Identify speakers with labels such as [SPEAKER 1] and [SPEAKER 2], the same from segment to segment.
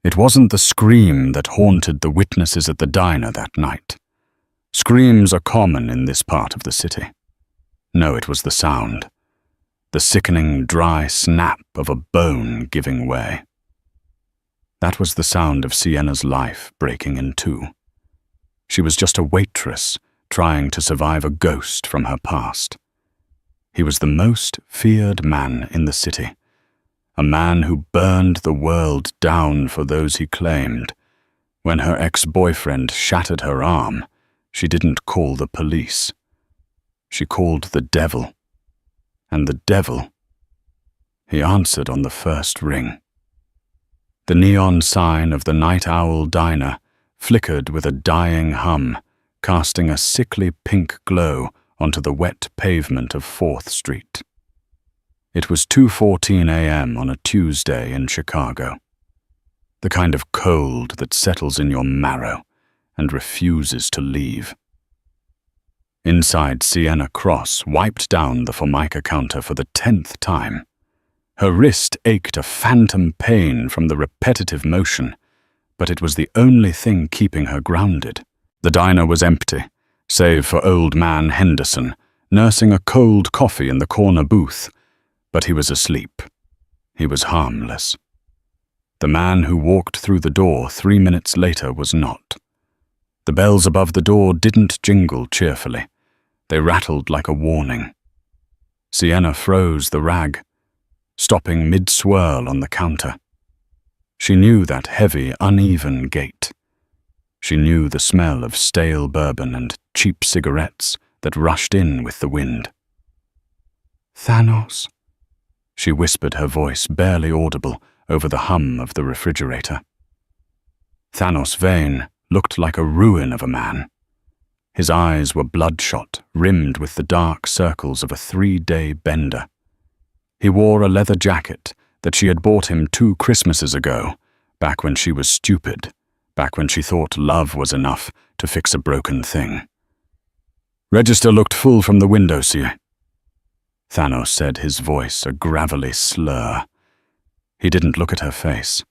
[SPEAKER 1] It wasn't the scream that haunted the witnesses at the diner that night. Screams are common in this part of the city. No, it was the sound. The sickening, dry snap of a bone giving way. That was the sound of Sienna's life breaking in two. She was just a waitress trying to survive a ghost from her past. He was the most feared man in the city, a man who burned the world down for those he claimed. When her ex-boyfriend shattered her arm, she didn't call the police. She called the devil. And the devil, he answered on the first ring. The neon sign of the Night Owl Diner flickered with a dying hum, casting a sickly pink glow onto the wet pavement of 4th Street. It was 2:14 a.m. on a Tuesday in Chicago. The kind of cold that settles in your marrow and refuses to leave. Inside, Sienna Cross wiped down the Formica counter for the 10th time. Her wrist ached a phantom pain from the repetitive motion, but it was the only thing keeping her grounded. The diner was empty, save for old man Henderson, nursing a cold coffee in the corner booth, but he was asleep. He was harmless. The man who walked through the door 3 minutes later was not. The bells above the door didn't jingle cheerfully. They rattled like a warning. Sienna froze the rag, stopping mid-swirl on the counter. She knew that heavy, uneven gait. She knew the smell of stale bourbon and cheap cigarettes that rushed in with the wind. "Thanos," she whispered, her voice barely audible over the hum of the refrigerator. Thanos Vane looked like a ruin of a man. His eyes were bloodshot, rimmed with the dark circles of a 3-day bender. He wore a leather jacket that she had bought him 2 Christmases ago, back when she was stupid, back when she thought love was enough to fix a broken thing. "Register looked full from the window, sir," Thanos said, his voice a gravelly slur. He didn't look at her face.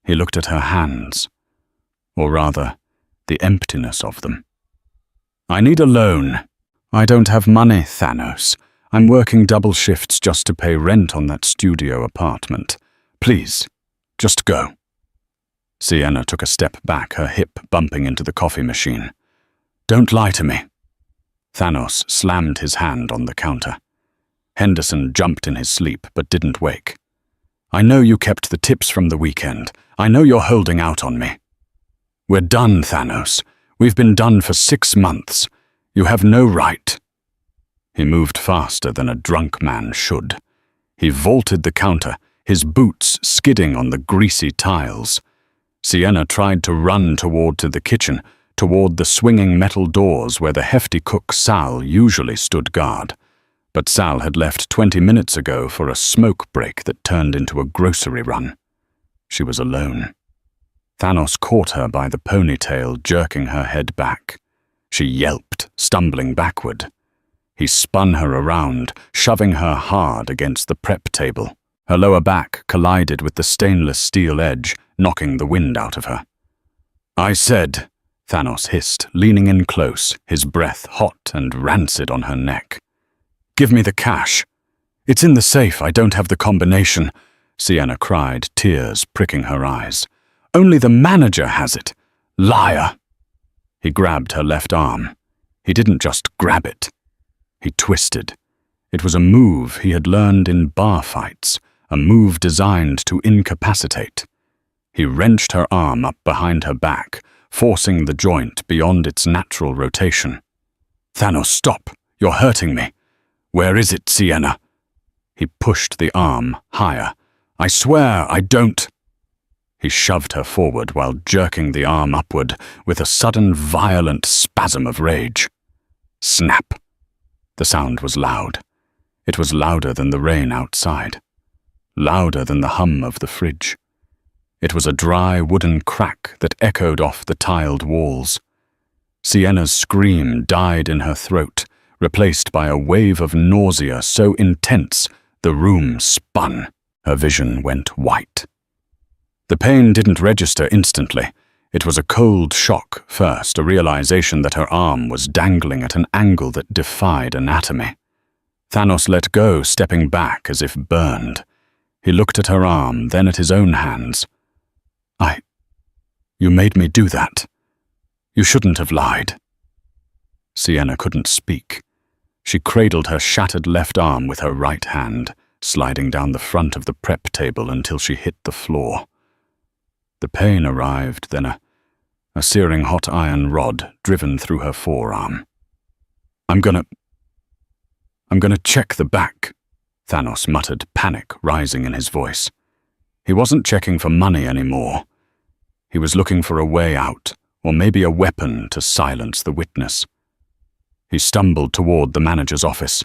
[SPEAKER 1] He looked at her hands, or rather, the emptiness of them. "I need a loan." "I don't have money, Thanos. I'm working double shifts just to pay rent on that studio apartment. Please, just go." Sienna took a step back, her hip bumping into the coffee machine. "Don't lie to me." Thanos slammed his hand on the counter. Henderson jumped in his sleep but didn't wake. "I know you kept the tips from the weekend. I know you're holding out on me." "We're done, Thanos. We've been done for 6 months. You have no right." He moved faster than a drunk man should. He vaulted the counter, his boots skidding on the greasy tiles. Sienna tried to run toward the kitchen, toward the swinging metal doors where the hefty cook Sal usually stood guard. But Sal had left 20 minutes ago for a smoke break that turned into a grocery run. She was alone. Thanos caught her by the ponytail, jerking her head back. She yelped, stumbling backward. He spun her around, shoving her hard against the prep table. Her lower back collided with the stainless steel edge, knocking the wind out of her. "I said," Thanos hissed, leaning in close, his breath hot and rancid on her neck. "Give me the cash." "It's in the safe. I don't have the combination," Sienna cried, tears pricking her eyes. "Only the manager has it. Liar." He grabbed her left arm. He didn't just grab it. He twisted. It was a move he had learned in bar fights, a move designed to incapacitate. He wrenched her arm up behind her back, forcing the joint beyond its natural rotation. "Thanos, stop! You're hurting me." "Where is it, Sienna?" He pushed the arm higher. "I swear I don't." He shoved her forward while jerking the arm upward with a sudden violent spasm of rage. Snap! The sound was loud. It was louder than the rain outside. Louder than the hum of the fridge. It was a dry wooden crack that echoed off the tiled walls. Sienna's scream died in her throat, replaced by a wave of nausea so intense the room spun. Her vision went white. The pain didn't register instantly. It was a cold shock first, a realization that her arm was dangling at an angle that defied anatomy. Thanos let go, stepping back as if burned. He looked at her arm, then at his own hands. You made me do that. You shouldn't have lied. Sienna couldn't speak. She cradled her shattered left arm with her right hand, sliding down the front of the prep table until she hit the floor. The pain arrived, then a searing hot iron rod driven through her forearm. I'm gonna check the back, Thanos muttered, panic rising in his voice. He wasn't checking for money anymore. He was looking for a way out, or maybe a weapon to silence the witness. He stumbled toward the manager's office.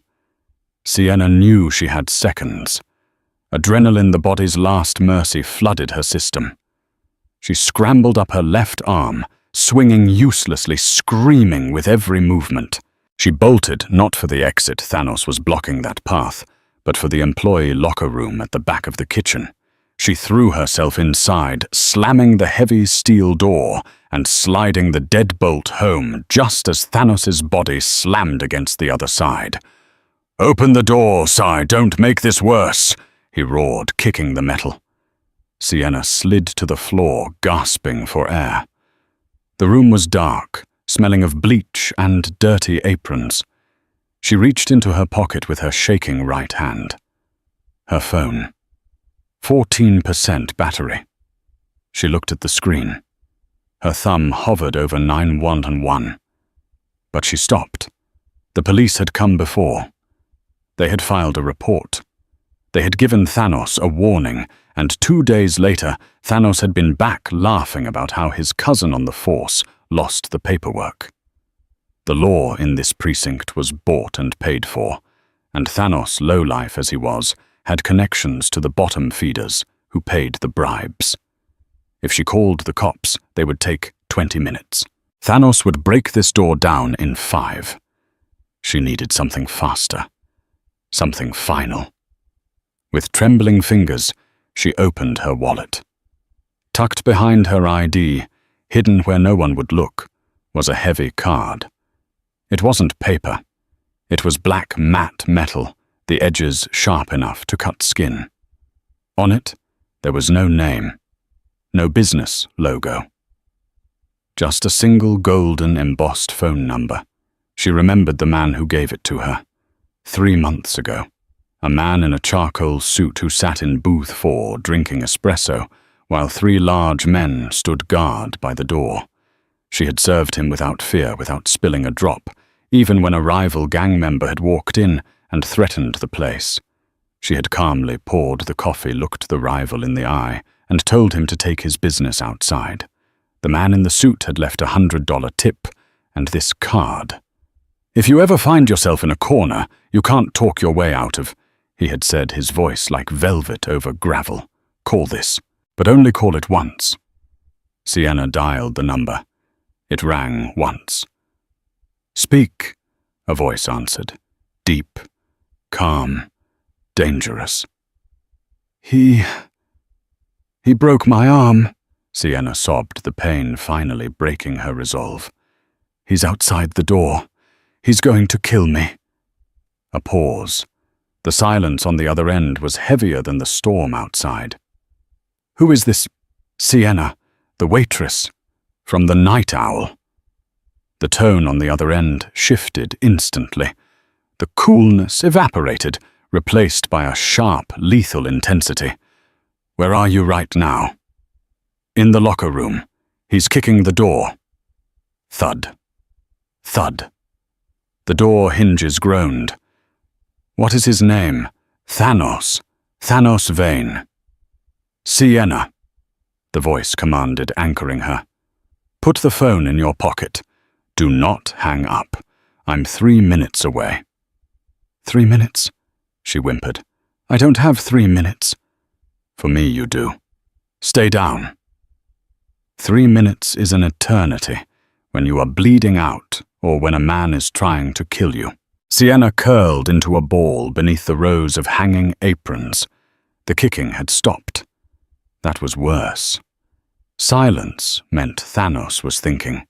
[SPEAKER 1] Sienna knew she had seconds. Adrenaline, the body's last mercy, flooded her system. She scrambled up her left arm, swinging uselessly, screaming with every movement. She bolted, not for the exit, Thanos was blocking that path, but for the employee locker room at the back of the kitchen. She threw herself inside, slamming the heavy steel door and sliding the deadbolt home just as Thanos's body slammed against the other side. "Open the door, Si, don't make this worse," he roared, kicking the metal. Sienna slid to the floor, gasping for air. The room was dark, smelling of bleach and dirty aprons. She reached into her pocket with her shaking right hand. Her phone. 14% battery. She looked at the screen. Her thumb hovered over 911. But she stopped. The police had come before. They had filed a report. They had given Thanos a warning, and 2 days later, Thanos had been back laughing about how his cousin on the force lost the paperwork. The law in this precinct was bought and paid for, and Thanos, lowlife as he was, had connections to the bottom feeders who paid the bribes. If she called the cops, they would take 20 minutes. Thanos would break this door down in 5. She needed something faster, something final. With trembling fingers, she opened her wallet. Tucked behind her ID, hidden where no one would look, was a heavy card. It wasn't paper. It was black matte metal, the edges sharp enough to cut skin. On it, there was no name, no business logo. Just a single golden embossed phone number. She remembered the man who gave it to her. 3 months ago. A man in a charcoal suit who sat in booth 4 drinking espresso, while 3 large men stood guard by the door. She had served him without fear, without spilling a drop, even when a rival gang member had walked in and threatened the place. She had calmly poured the coffee, looked the rival in the eye, and told him to take his business outside. The man in the suit had left a $100 tip, and this card. "If you ever find yourself in a corner, you can't talk your way out of," he had said, his voice like velvet over gravel. "Call this, but only call it once." Sienna dialed the number. It rang once. "Speak," a voice answered, deep, calm, dangerous. He broke my arm," Sienna sobbed, the pain finally breaking her resolve. "He's outside the door. He's going to kill me." A pause. The silence on the other end was heavier than the storm outside. "Who is this?" "Sienna, the waitress, from the Night Owl." The tone on the other end shifted instantly. The coolness evaporated, replaced by a sharp, lethal intensity. "Where are you right now?" "In the locker room. He's kicking the door." Thud. Thud. The door hinges groaned. "What is his name?" "Thanos. Thanos Vane." "Sienna," the voice commanded, anchoring her. "Put the phone in your pocket. Do not hang up. I'm 3 minutes away." 3 minutes? She whimpered. "I don't have 3 minutes." "For me, you do. Stay down." 3 minutes is an eternity when you are bleeding out or when a man is trying to kill you. Sienna curled into a ball beneath the rows of hanging aprons. The kicking had stopped. That was worse. Silence meant Thanos was thinking.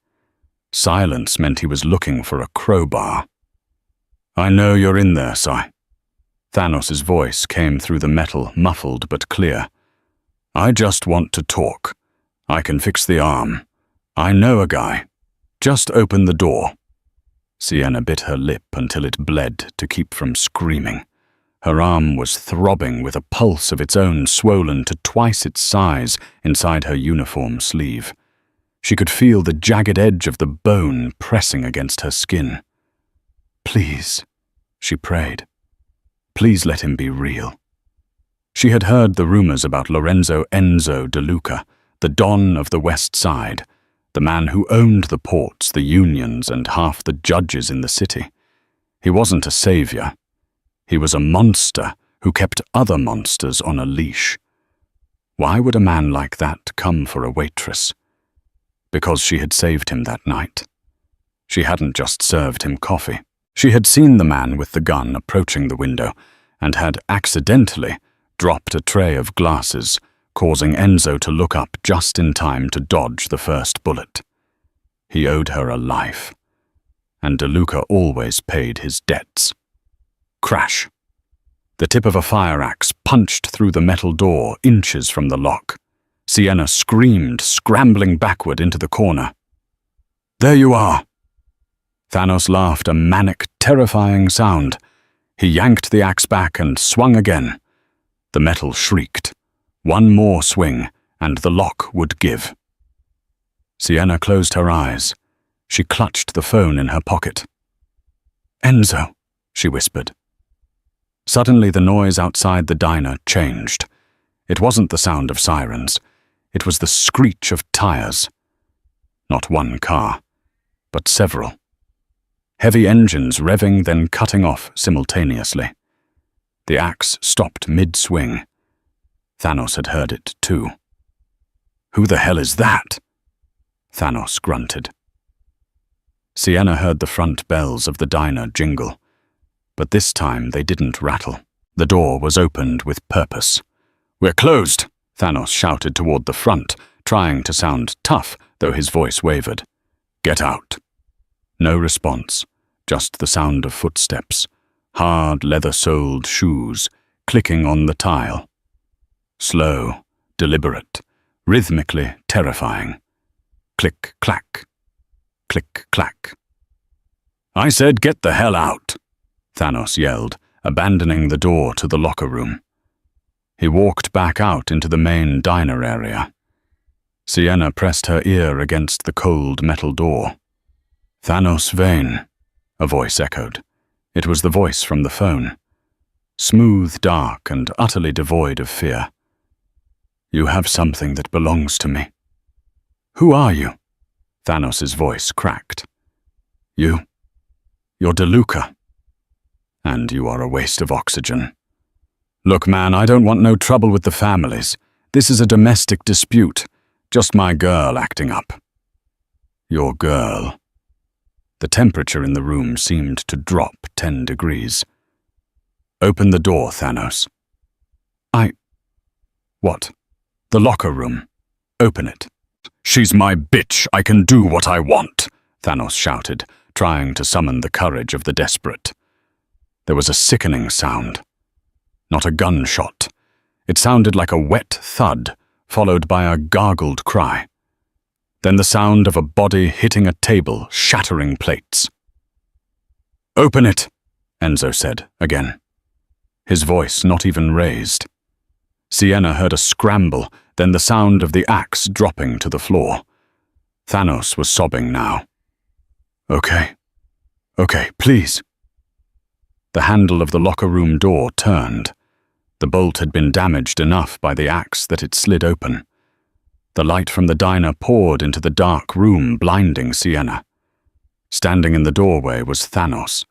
[SPEAKER 1] Silence meant he was looking for a crowbar. "I know you're in there, Si." Thanos's voice came through the metal, muffled but clear. "I just want to talk. I can fix the arm. I know a guy. Just open the door." Sienna bit her lip until it bled to keep from screaming. Her arm was throbbing with a pulse of its own, swollen to twice its size inside her uniform sleeve. She could feel the jagged edge of the bone pressing against her skin. "Please," she prayed. "Please let him be real." She had heard the rumors about Lorenzo Enzo De Luca, the Don of the West Side, the man who owned the ports, the unions, and half the judges in the city. He wasn't a savior. He was a monster who kept other monsters on a leash. Why would a man like that come for a waitress? Because she had saved him that night. She hadn't just served him coffee. She had seen the man with the gun approaching the window and had accidentally dropped a tray of glasses, causing Enzo to look up just in time to dodge the first bullet. He owed her a life, and De Luca always paid his debts. Crash. The tip of a fire axe punched through the metal door inches from the lock. Sienna screamed, scrambling backward into the corner. "There you are!" Thanos laughed, a manic, terrifying sound. He yanked the axe back and swung again. The metal shrieked. One more swing, and the lock would give. Sienna closed her eyes. She clutched the phone in her pocket. "Enzo," she whispered. Suddenly the noise outside the diner changed. It wasn't the sound of sirens. It was the screech of tires. Not one car, but several. Heavy engines revving, then cutting off simultaneously. The axe stopped mid-swing. Thanos had heard it too. "Who the hell is that?" Thanos grunted. Sienna heard the front bells of the diner jingle, but this time they didn't rattle. The door was opened with purpose. "We're closed," Thanos shouted toward the front, trying to sound tough, though his voice wavered. "Get out." No response, just the sound of footsteps, hard leather-soled shoes, clicking on the tile. Slow, deliberate, rhythmically terrifying. Click-clack, click-clack. "I said get the hell out," Thanos yelled, abandoning the door to the locker room. He walked back out into the main diner area. Sienna pressed her ear against the cold metal door. "Thanos Vane," a voice echoed. It was the voice from the phone. Smooth, dark, and utterly devoid of fear. "You have something that belongs to me." "Who are you?" Thanos's voice cracked. You're De Luca. And you are a waste of oxygen. Look, man, I don't want no trouble with the families. This is a domestic dispute. Just my girl acting up." "Your girl." The temperature in the room seemed to drop 10 degrees. "Open the door, Thanos." What? "The locker room. Open it." "She's my bitch. I can do what I want," Thanos shouted, trying to summon the courage of the desperate. There was a sickening sound. Not a gunshot. It sounded like a wet thud, followed by a gargled cry. Then the sound of a body hitting a table, shattering plates. "Open it," Enzo said again. His voice not even raised. Sienna heard a scramble, then the sound of the axe dropping to the floor. Thanos was sobbing now. Okay, please." The handle of the locker room door turned. The bolt had been damaged enough by the axe that it slid open. The light from the diner poured into the dark room, blinding Sienna. Standing in the doorway was Thanos.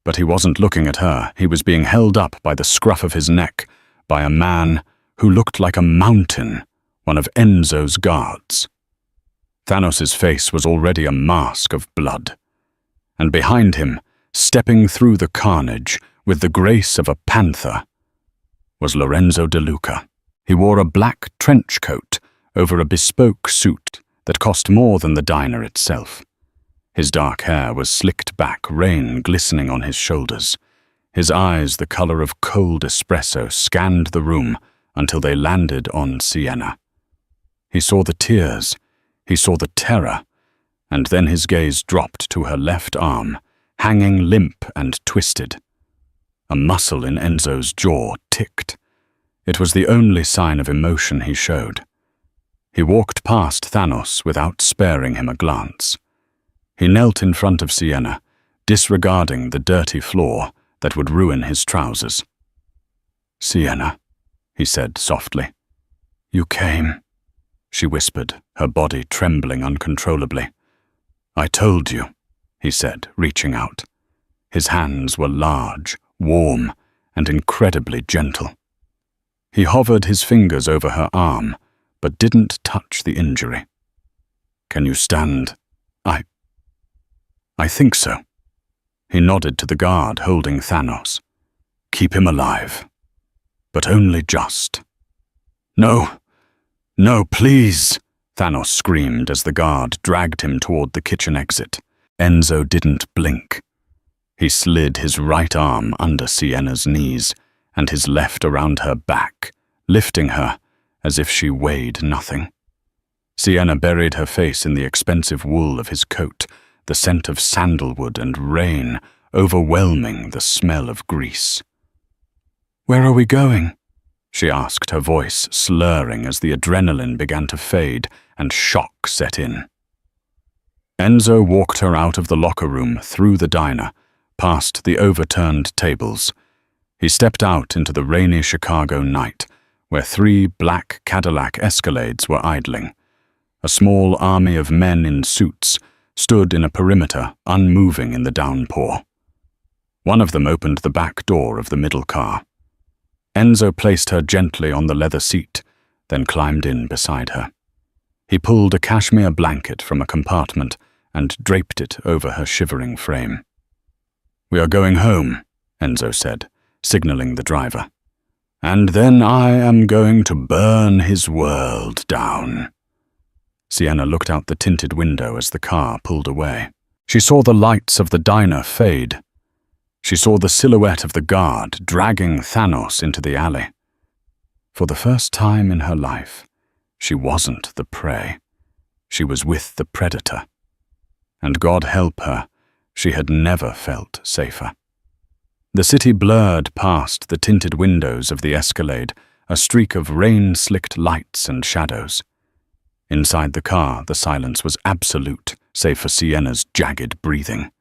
[SPEAKER 1] But he wasn't looking at her. He was being held up by the scruff of his neck by a man who looked like a mountain, one of Enzo's guards. Thanos's face was already a mask of blood. And behind him, stepping through the carnage with the grace of a panther, was Lorenzo De Luca. He wore a black trench coat over a bespoke suit that cost more than the diner itself. His dark hair was slicked back, rain glistening on his shoulders. His eyes, the color of cold espresso, scanned the room until they landed on Sienna. He saw the tears, he saw the terror, and then his gaze dropped to her left arm, hanging limp and twisted. A muscle in Enzo's jaw ticked. It was the only sign of emotion he showed. He walked past Thanos without sparing him a glance. He knelt in front of Sienna, disregarding the dirty floor that would ruin his trousers. "Sienna," he said softly. "You came," she whispered, her body trembling uncontrollably. "I told you," he said, reaching out. His hands were large, warm, and incredibly gentle. He hovered his fingers over her arm, but didn't touch the injury. "Can you stand?" I think so." He nodded to the guard holding Thanos. "Keep him alive. But only just." "No, no, please," Thanos screamed as the guard dragged him toward the kitchen exit. Enzo didn't blink. He slid his right arm under Sienna's knees and his left around her back, lifting her as if she weighed nothing. Sienna buried her face in the expensive wool of his coat, the scent of sandalwood and rain overwhelming the smell of grease. "Where are we going?" she asked, her voice slurring as the adrenaline began to fade and shock set in. Enzo walked her out of the locker room, through the diner, past the overturned tables. He stepped out into the rainy Chicago night, where 3 black Cadillac Escalades were idling. A small army of men in suits stood in a perimeter, unmoving in the downpour. One of them opened the back door of the middle car. Enzo placed her gently on the leather seat, then climbed in beside her. He pulled a cashmere blanket from a compartment and draped it over her shivering frame. "We are going home," Enzo said, signaling the driver. "And then I am going to burn his world down." Sienna looked out the tinted window as the car pulled away. She saw the lights of the diner fade. She saw the silhouette of the guard dragging Thanos into the alley. For the first time in her life, she wasn't the prey. She was with the predator. And God help her, she had never felt safer. The city blurred past the tinted windows of the Escalade, a streak of rain-slicked lights and shadows. Inside the car, the silence was absolute, save for Sienna's jagged breathing.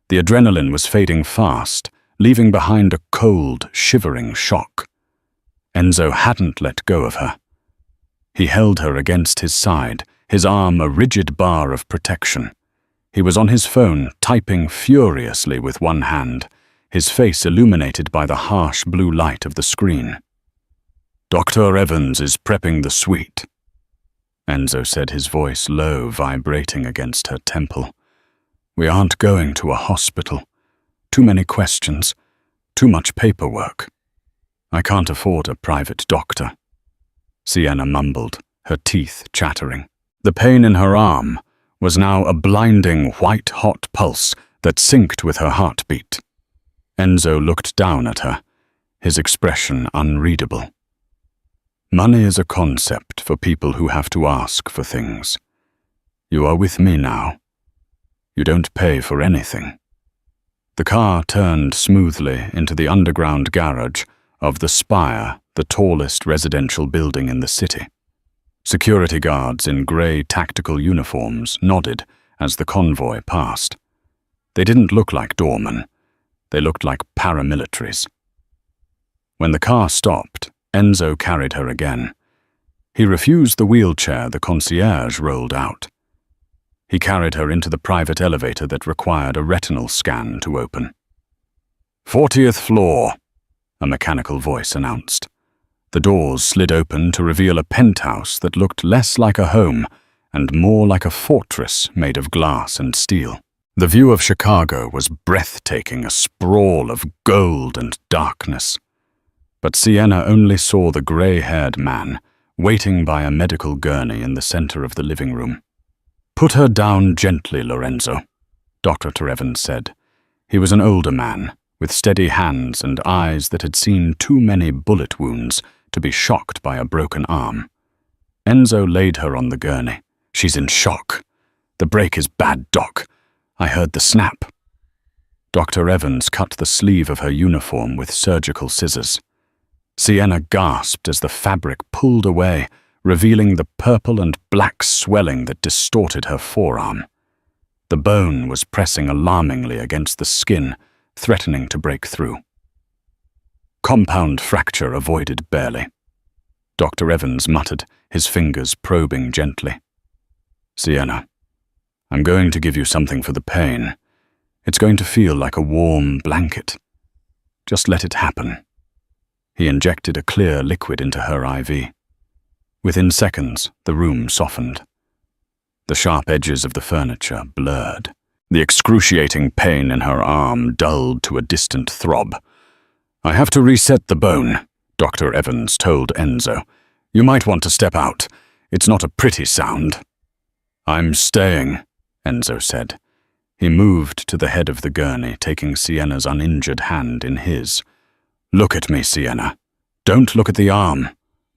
[SPEAKER 1] The adrenaline was fading fast, leaving behind a cold, shivering shock. Enzo hadn't let go of her. He held her against his side, his arm a rigid bar of protection. He was on his phone, typing furiously with one hand, his face illuminated by the harsh blue light of the screen. "Dr. Evans is prepping the suite," Enzo said, his voice low, vibrating against her temple. "We aren't going to a hospital. Too many questions. Too much paperwork. I can't afford a private doctor." Sienna mumbled, her teeth chattering. The pain in her arm was now a blinding white-hot pulse that synced with her heartbeat. Enzo looked down at her, his expression unreadable. "Money is a concept for people who have to ask for things. You are with me now. You don't pay for anything." The car turned smoothly into the underground garage of the Spire, the tallest residential building in the city. Security guards in grey tactical uniforms nodded as the convoy passed. They didn't look like doormen. They looked like paramilitaries. When the car stopped, Enzo carried her again. He refused the wheelchair the concierge rolled out. He carried her into the private elevator that required a retinal scan to open. 40th floor, a mechanical voice announced. The doors slid open to reveal a penthouse that looked less like a home and more like a fortress made of glass and steel. The view of Chicago was breathtaking, a sprawl of gold and darkness. But Sienna only saw the grey-haired man waiting by a medical gurney in the center of the living room. "Put her down gently, Lorenzo," Dr. Evans said. He was an older man, with steady hands and eyes that had seen too many bullet wounds to be shocked by a broken arm. Enzo laid her on the gurney. "She's in shock. The break is bad, Doc. I heard the snap." Dr. Evans cut the sleeve of her uniform with surgical scissors. Sienna gasped as the fabric pulled away, revealing the purple and black swelling that distorted her forearm. The bone was pressing alarmingly against the skin, threatening to break through. "Compound fracture avoided barely," Dr. Evans muttered, his fingers probing gently. "Sienna, I'm going to give you something for the pain. It's going to feel like a warm blanket. Just let it happen." He injected a clear liquid into her IV. Within seconds, the room softened. The sharp edges of the furniture blurred. The excruciating pain in her arm dulled to a distant throb. "I have to reset the bone," Dr. Evans told Enzo. "You might want to step out. It's not a pretty sound." "I'm staying," Enzo said. He moved to the head of the gurney, taking Sienna's uninjured hand in his. "Look at me, Sienna. Don't look at the arm.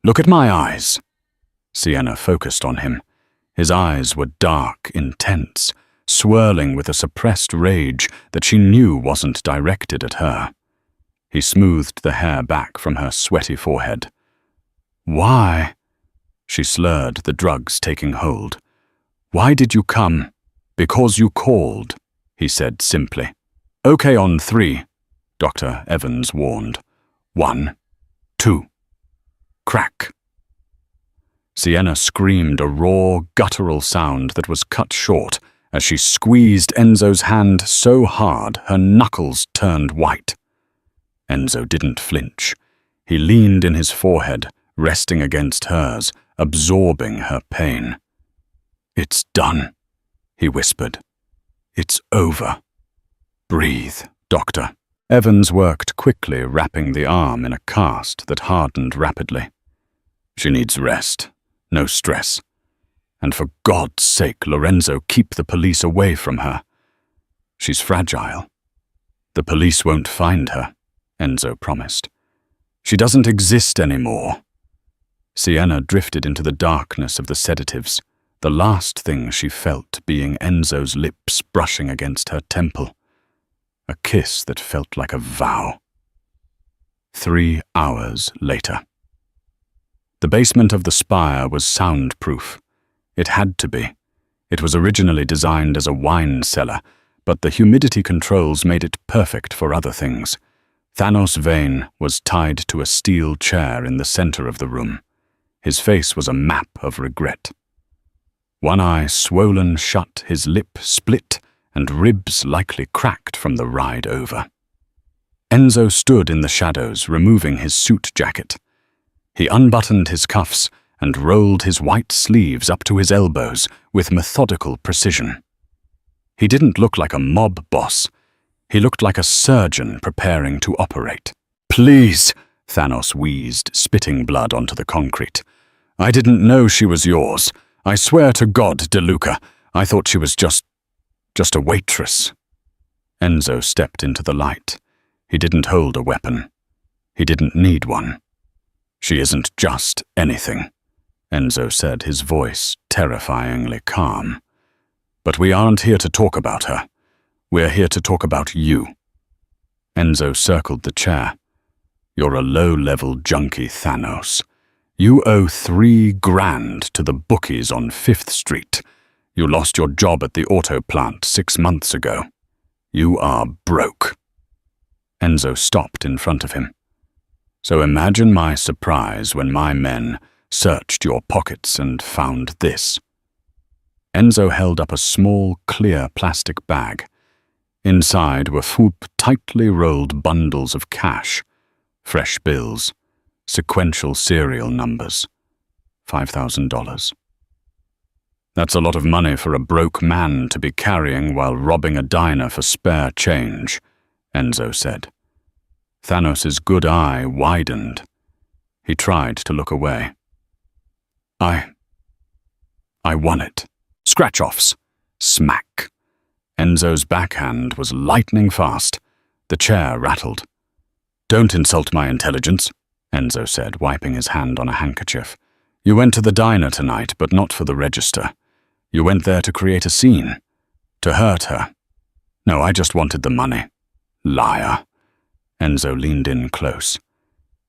[SPEAKER 1] Look at my eyes." Sienna focused on him. His eyes were dark, intense, swirling with a suppressed rage that she knew wasn't directed at her. He smoothed the hair back from her sweaty forehead. "Why?" She slurred, the drugs taking hold. "Why did you come?" "Because you called," he said simply. "Okay, on 3, Dr. Evans warned. 1, 2. Crack. Sienna screamed a raw, guttural sound that was cut short as she squeezed Enzo's hand so hard her knuckles turned white. Enzo didn't flinch. He leaned in his forehead, resting against hers, absorbing her pain. "It's done," he whispered. "It's over. Breathe, Doctor." Evans worked quickly, wrapping the arm in a cast that hardened rapidly. "She needs rest, no stress. And for God's sake, Lorenzo, keep the police away from her. She's fragile. The police won't find her," Enzo promised. "She doesn't exist anymore." Sienna drifted into the darkness of the sedatives, the last thing she felt being Enzo's lips brushing against her temple. A kiss that felt like a vow. 3 hours later. The basement of the spire was soundproof. It had to be. It was originally designed as a wine cellar, but the humidity controls made it perfect for other things. Thanos Vane was tied to a steel chair in the center of the room. His face was a map of regret. One eye swollen shut, his lip split, and ribs likely cracked from the ride over. Enzo stood in the shadows, removing his suit jacket. He unbuttoned his cuffs and rolled his white sleeves up to his elbows with methodical precision. He didn't look like a mob boss. He looked like a surgeon preparing to operate. "Please," Thanos wheezed, spitting blood onto the concrete. "I didn't know she was yours. I swear to God, DeLuca, I thought she was just a waitress." Enzo stepped into the light. He didn't hold a weapon. He didn't need one. "She isn't just anything," Enzo said, his voice terrifyingly calm. "But we aren't here to talk about her. We're here to talk about you." Enzo circled the chair. "You're a low-level junkie, Thanos. You owe $3,000 to the bookies on 5th Street. You lost your job at the auto plant 6 months ago. You are broke." Enzo stopped in front of him. "So imagine my surprise when my men searched your pockets and found this." Enzo held up a small, clear plastic bag. Inside were tightly rolled bundles of cash, fresh bills, sequential serial numbers. $5,000. "That's a lot of money for a broke man to be carrying while robbing a diner for spare change," Enzo said. Thanos's good eye widened. He tried to look away. I won it. Scratch-offs. Smack. Enzo's backhand was lightning fast. The chair rattled. "Don't insult my intelligence," Enzo said, wiping his hand on a handkerchief. "You went to the diner tonight, but not for the register. You went there to create a scene. To hurt her. No, I just wanted the money. Liar." Enzo leaned in close.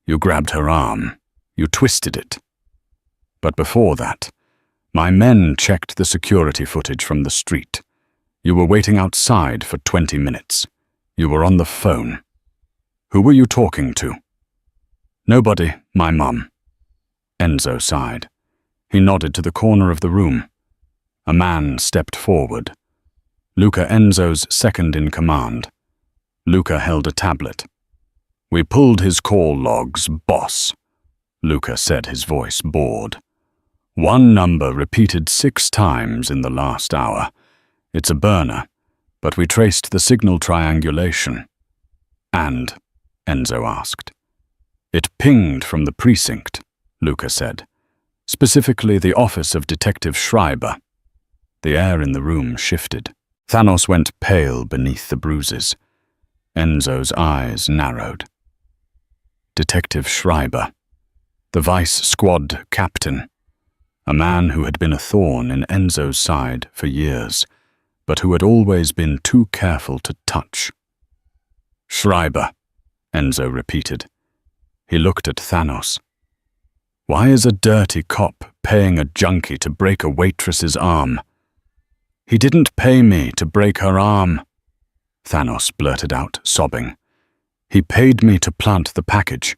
[SPEAKER 1] "You grabbed her arm. You twisted it. But before that, my men checked the security footage from the street. You were waiting outside for 20 minutes. You were on the phone. Who were you talking to?" "Nobody, my mum." Enzo sighed. He nodded to the corner of the room. A man stepped forward. Luca, Enzo's second-in-command. Luca held a tablet. "We pulled his call logs, boss," Luca said, his voice bored. "One number repeated 6 times in the last hour. It's a burner, but we traced the signal triangulation." "And?" Enzo asked. "It pinged from the precinct," Luca said. "Specifically the office of Detective Schreiber." The air in the room shifted. Thanos went pale beneath the bruises. Enzo's eyes narrowed. Detective Schreiber, the vice squad captain, a man who had been a thorn in Enzo's side for years, but who had always been too careful to touch. "Schreiber," Enzo repeated. He looked at Thanos. "Why is a dirty cop paying a junkie to break a waitress's arm?" "He didn't pay me to break her arm," Thanos blurted out, sobbing. "He paid me to plant the package.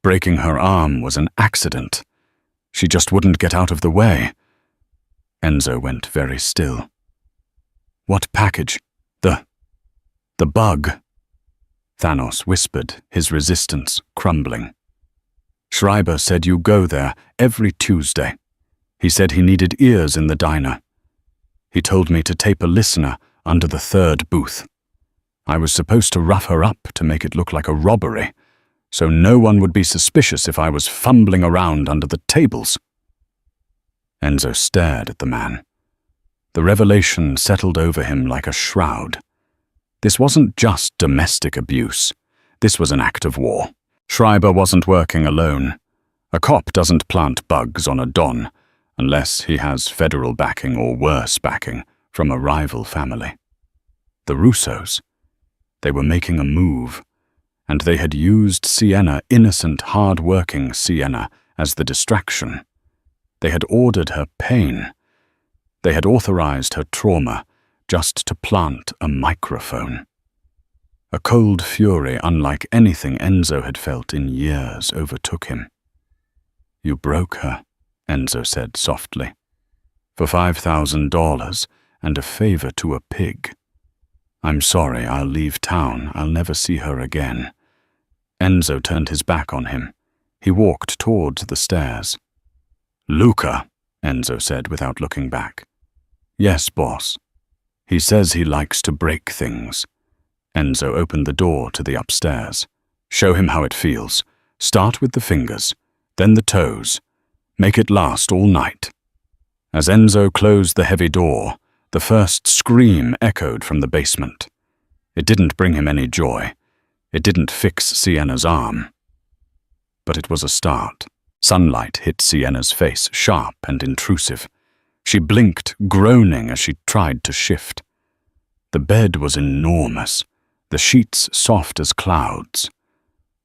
[SPEAKER 1] Breaking her arm was an accident. She just wouldn't get out of the way." Enzo went very still. "What package? The bug," Thanos whispered, his resistance crumbling. "Schreiber said you go there every Tuesday. He said he needed ears in the diner. He told me to tape a listener under the 3rd booth. I was supposed to rough her up to make it look like a robbery, so no one would be suspicious if I was fumbling around under the tables." Enzo stared at the man. The revelation settled over him like a shroud. This wasn't just domestic abuse. This was an act of war. Schreiber wasn't working alone. A cop doesn't plant bugs on a don unless he has federal backing or worse backing from a rival family. The Russos, they were making a move, and they had used Sienna, innocent, hard-working Sienna, as the distraction. They had ordered her pain. They had authorized her trauma just to plant a microphone. A cold fury unlike anything Enzo had felt in years overtook him. "You broke her," Enzo said softly, "for $5,000 and a favor to a pig. I'm sorry, I'll leave town. I'll never see her again." Enzo turned his back on him. He walked towards the stairs. "Luca," Enzo said without looking back. "Yes, boss. He says he likes to break things." Enzo opened the door to the upstairs. "Show him how it feels. Start with the fingers, then the toes. Make it last all night." As Enzo closed the heavy door, the first scream echoed from the basement. It didn't bring him any joy. It didn't fix Sienna's arm. But it was a start. Sunlight hit Sienna's face, sharp and intrusive. She blinked, groaning as she tried to shift. The bed was enormous, the sheets soft as clouds.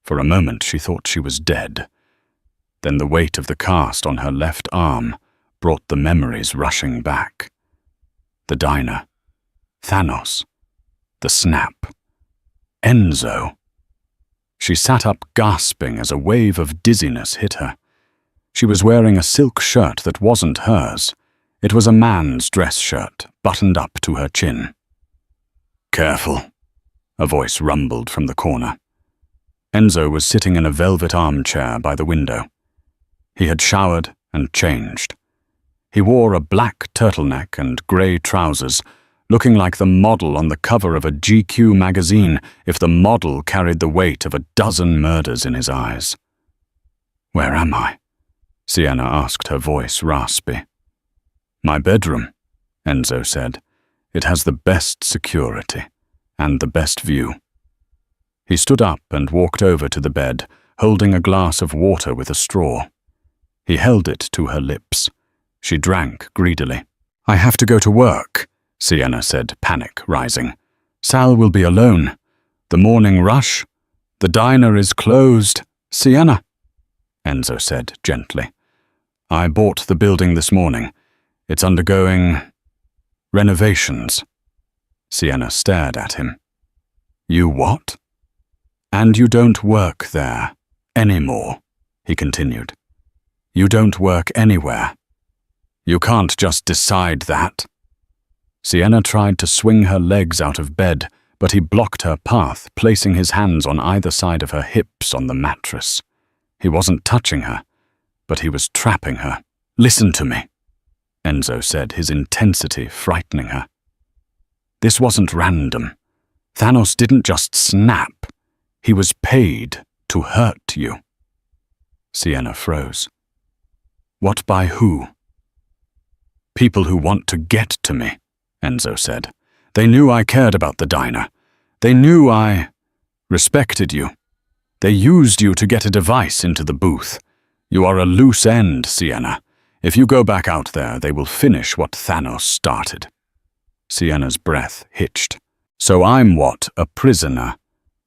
[SPEAKER 1] For a moment she thought she was dead. Then the weight of the cast on her left arm brought the memories rushing back. The diner. Thanos. The snap. Enzo. She sat up gasping as a wave of dizziness hit her. She was wearing a silk shirt that wasn't hers. It was a man's dress shirt, buttoned up to her chin. "Careful," a voice rumbled from the corner. Enzo was sitting in a velvet armchair by the window. He had showered and changed. He wore a black turtleneck and grey trousers, looking like the model on the cover of a GQ magazine if the model carried the weight of a dozen murders in his eyes. "Where am I?" Sienna asked, her voice raspy. "My bedroom," Enzo said. "It has the best security and the best view." He stood up and walked over to the bed, holding a glass of water with a straw. He held it to her lips. She drank greedily. "I have to go to work," Sienna said, panic rising. "Sal will be alone. The morning rush. The diner is closed." "Sienna," Enzo said gently. "I bought the building this morning. It's undergoing renovations." Sienna stared at him. "You what?" "And you don't work there anymore," he continued. "You don't work anywhere. You can't just decide that." Sienna tried to swing her legs out of bed, but he blocked her path, placing his hands on either side of her hips on the mattress. He wasn't touching her, but he was trapping her. "Listen to me," Enzo said, his intensity frightening her. "This wasn't random. Thanos didn't just snap. He was paid to hurt you." Sienna froze. "What by who?" "People who want to get to me," Enzo said. "They knew I cared about the diner. They knew I respected you. They used you to get a device into the booth. You are a loose end, Sienna. If you go back out there, they will finish what Thanos started." Sienna's breath hitched. "So I'm what, a prisoner?"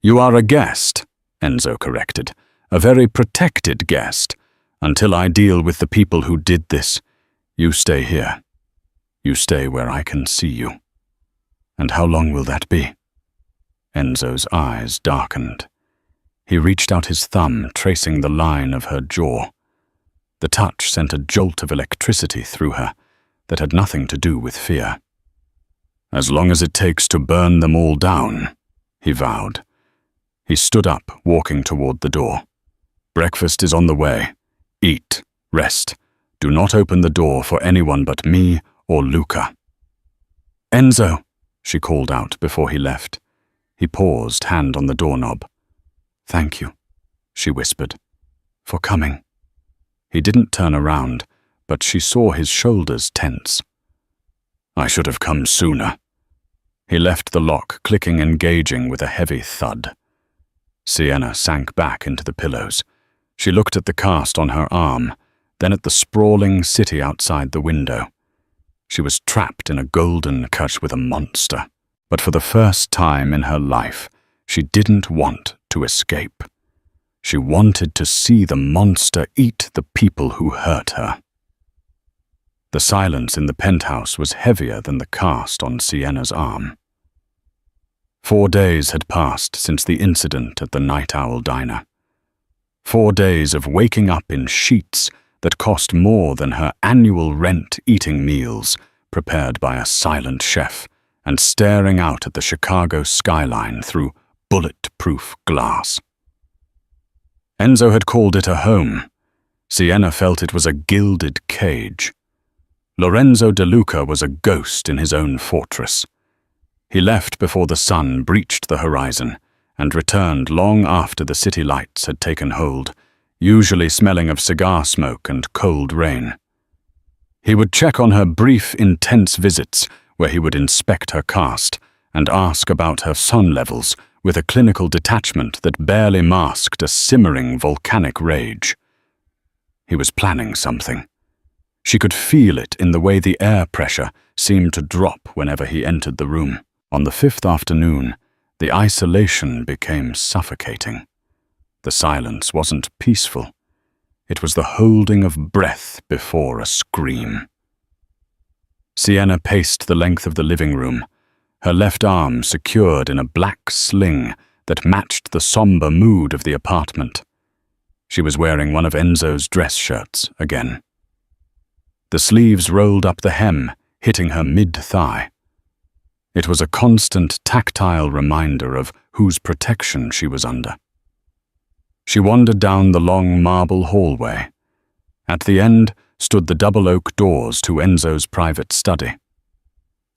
[SPEAKER 1] "You are a guest," Enzo corrected. "A very protected guest. Until I deal with the people who did this. You stay here. You stay where I can see you." "And how long will that be?" Enzo's eyes darkened. He reached out his thumb, tracing the line of her jaw. The touch sent a jolt of electricity through her that had nothing to do with fear. "As long as it takes to burn them all down," he vowed. He stood up, walking toward the door. "Breakfast is on the way. Eat. Rest. Do not open the door for anyone but me or Luca." "Enzo," she called out before he left. He paused, hand on the doorknob. "Thank you," she whispered, "for coming." He didn't turn around, but she saw his shoulders tense. "I should have come sooner." He left the lock, clicking engaging with a heavy thud. Sienna sank back into the pillows. She looked at the cast on her arm, then at the sprawling city outside the window. She was trapped in a golden couch with a monster, but for the first time in her life, she didn't want to escape. She wanted to see the monster eat the people who hurt her. The silence in the penthouse was heavier than the cast on Sienna's arm. 4 days had passed since the incident at the Night Owl Diner. 4 days of waking up in sheets that cost more than her annual rent, eating meals prepared by a silent chef and staring out at the Chicago skyline through bulletproof glass. Enzo had called it a home. Sienna felt it was a gilded cage. Lorenzo De Luca was a ghost in his own fortress. He left before the sun breached the horizon and returned long after the city lights had taken hold, usually smelling of cigar smoke and cold rain. He would check on her brief, intense visits where he would inspect her cast and ask about her sun levels with a clinical detachment that barely masked a simmering volcanic rage. He was planning something. She could feel it in the way the air pressure seemed to drop whenever he entered the room. On the 5th afternoon, the isolation became suffocating. The silence wasn't peaceful. It was the holding of breath before a scream. Sienna paced the length of the living room, her left arm secured in a black sling that matched the somber mood of the apartment. She was wearing one of Enzo's dress shirts again. The sleeves rolled up the hem, hitting her mid-thigh. It was a constant tactile reminder of whose protection she was under. She wandered down the long marble hallway. At the end stood the double oak doors to Enzo's private study.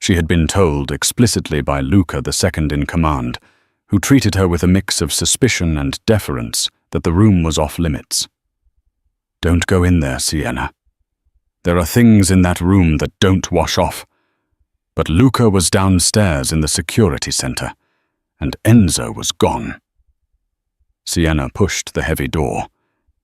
[SPEAKER 1] She had been told explicitly by Luca, the second in command, who treated her with a mix of suspicion and deference, that the room was off limits. "Don't go in there, Sienna. There are things in that room that don't wash off." But Luca was downstairs in the security center, and Enzo was gone. Sienna pushed the heavy door.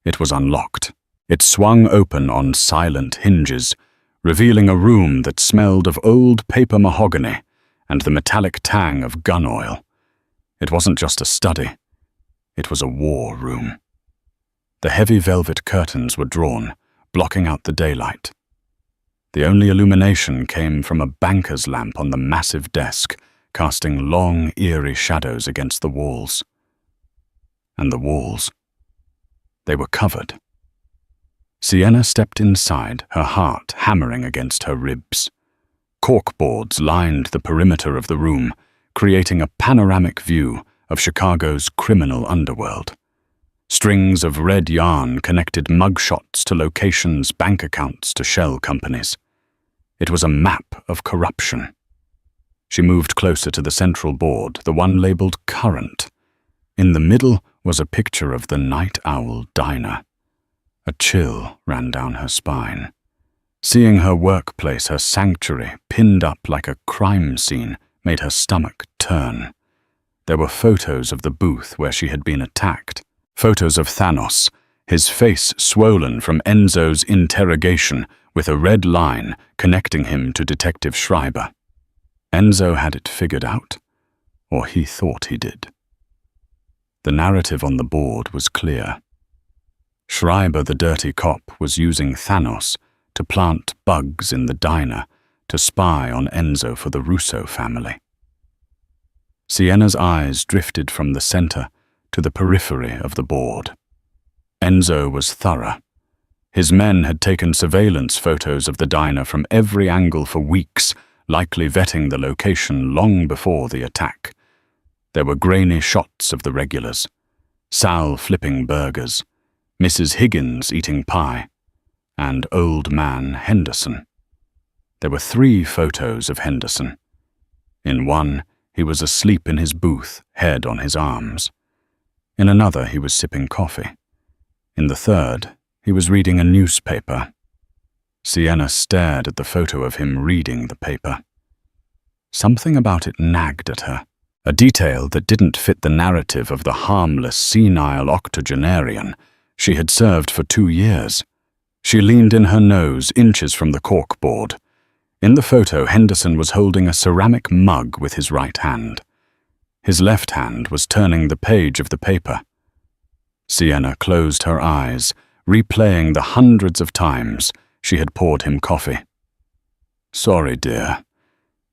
[SPEAKER 1] It was unlocked. It swung open on silent hinges, revealing a room that smelled of old paper mahogany and the metallic tang of gun oil. It wasn't just a study. It was a war room. The heavy velvet curtains were drawn, blocking out the daylight. The only illumination came from a banker's lamp on the massive desk, casting long, eerie shadows against the walls. And the walls. They were covered. Sienna stepped inside, her heart hammering against her ribs. Corkboards lined the perimeter of the room, creating a panoramic view of Chicago's criminal underworld. Strings of red yarn connected mugshots to locations, bank accounts to shell companies. It was a map of corruption. She moved closer to the central board, the one labeled Current. In the middle was a picture of the Night Owl Diner. A chill ran down her spine. Seeing her workplace, her sanctuary, pinned up like a crime scene, made her stomach turn. There were photos of the booth where she had been attacked. Photos of Thanos, his face swollen from Enzo's interrogation, with a red line connecting him to Detective Schreiber. Enzo had it figured out, or he thought he did. The narrative on the board was clear. Schreiber, the dirty cop, was using Thanos to plant bugs in the diner to spy on Enzo for the Russo family. Sienna's eyes drifted from the center to the periphery of the board. Enzo was thorough. His men had taken surveillance photos of the diner from every angle for weeks, likely vetting the location long before the attack. There were grainy shots of the regulars, Sal flipping burgers, Mrs. Higgins eating pie, and Old Man Henderson. There were 3 photos of Henderson. In one, he was asleep in his booth, head on his arms. In another, he was sipping coffee. In the third, he was reading a newspaper. Sienna stared at the photo of him reading the paper. Something about it nagged at her, a detail that didn't fit the narrative of the harmless, senile octogenarian she had served for 2 years. She leaned in her nose, inches from the corkboard. In the photo, Henderson was holding a ceramic mug with his right hand. His left hand was turning the page of the paper. Sienna closed her eyes, replaying the hundreds of times she had poured him coffee. "Sorry, dear,"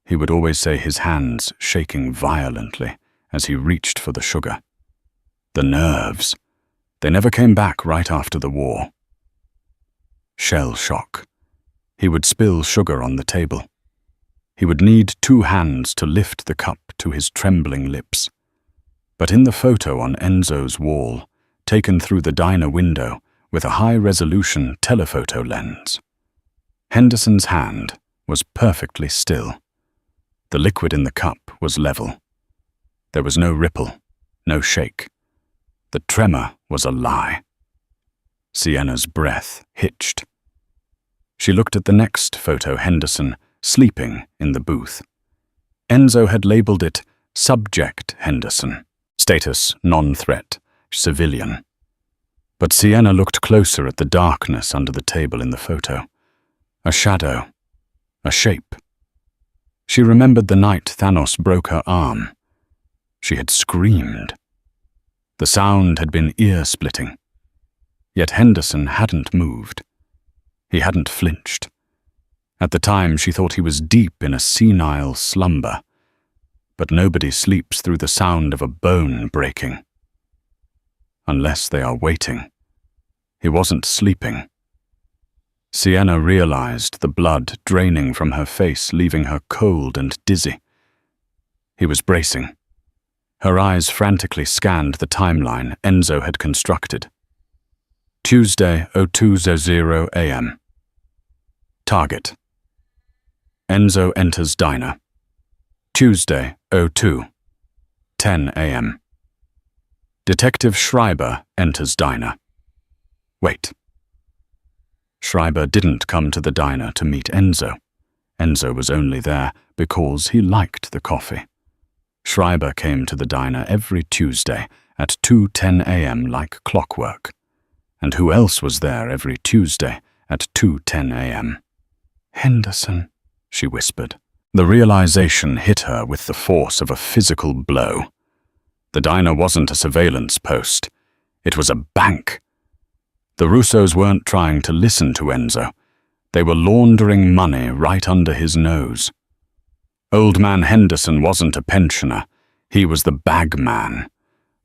[SPEAKER 1] he would always say, his hands shaking violently as he reached for the sugar. The nerves. They never came back right after the war. Shell shock. He would spill sugar on the table. He would need 2 hands to lift the cup to his trembling lips. But in the photo on Enzo's wall, taken through the diner window with a high-resolution telephoto lens, Henderson's hand was perfectly still. The liquid in the cup was level. There was no ripple, no shake. The tremor was a lie. Sienna's breath hitched. She looked at the next photo, Henderson sleeping in the booth. Enzo had labeled it Subject Henderson, status non-threat, civilian. But Sienna looked closer at the darkness under the table in the photo. A shadow, a shape. She remembered the night Thanos broke her arm. She had screamed. The sound had been ear-splitting. Yet Henderson hadn't moved. He hadn't flinched. At the time, she thought he was deep in a senile slumber. But nobody sleeps through the sound of a bone breaking. Unless they are waiting. He wasn't sleeping. Sienna realized the blood draining from her face, leaving her cold and dizzy. He was bracing. Her eyes frantically scanned the timeline Enzo had constructed. Tuesday, 02:00 a.m. Target. Enzo enters diner. Tuesday, 02, 10 a.m. Detective Schreiber enters diner. Wait. Schreiber didn't come to the diner to meet Enzo. Enzo was only there because he liked the coffee. Schreiber came to the diner every Tuesday at 2:10 a.m. like clockwork. And who else was there every Tuesday at 2:10 a.m.? Henderson, she whispered. The realization hit her with the force of a physical blow. The diner wasn't a surveillance post. It was a bank. The Russos weren't trying to listen to Enzo. They were laundering money right under his nose. Old man Henderson wasn't a pensioner. He was the bag man.